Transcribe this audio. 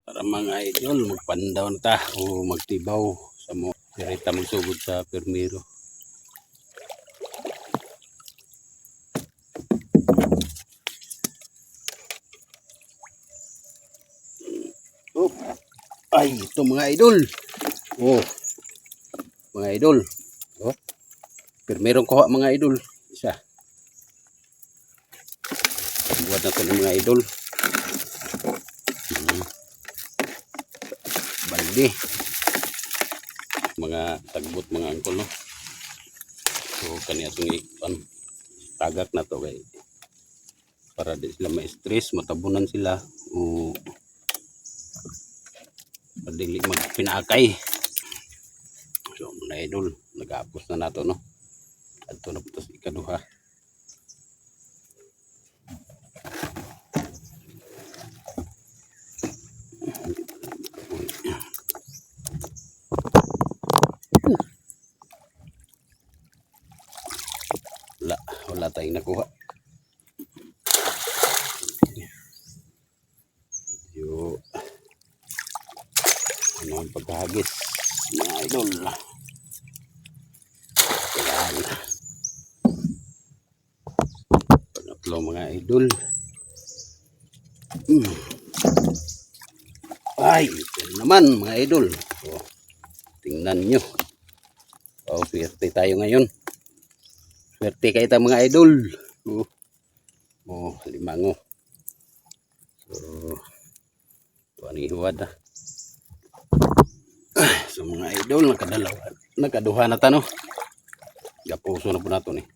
Para mga idol, magpandaw na ta o magtibaw sa mo. Direta magsugod sa permiro. Oh. Ay, ito mga idol. Oh. Mga idol. Oh. Permirong kuha mga idol. Isa. Buat na ito ng mga idol. Balde. Mga tagbot mga angkol no. So kaniya sungi tagak na to kay para di sila ma-stress, matabunan sila o madili magpinakay. So mga idol, nag-aapos na nato no. Adto na putos ikaduha. Wala tayong nakuha. Yo. Ano ang pagkahagis mga idol. Yan. Pangatlo mga idol. Ay, ito naman mga idol. Oh, tingnan nyo. Oh, swerte tayo ngayon. Swerte kayo tayo mga idol. Oh, limango. So, ito ang ihuwad na. So mga idol, nakaduha na tanong. Gapuso na po nato ni.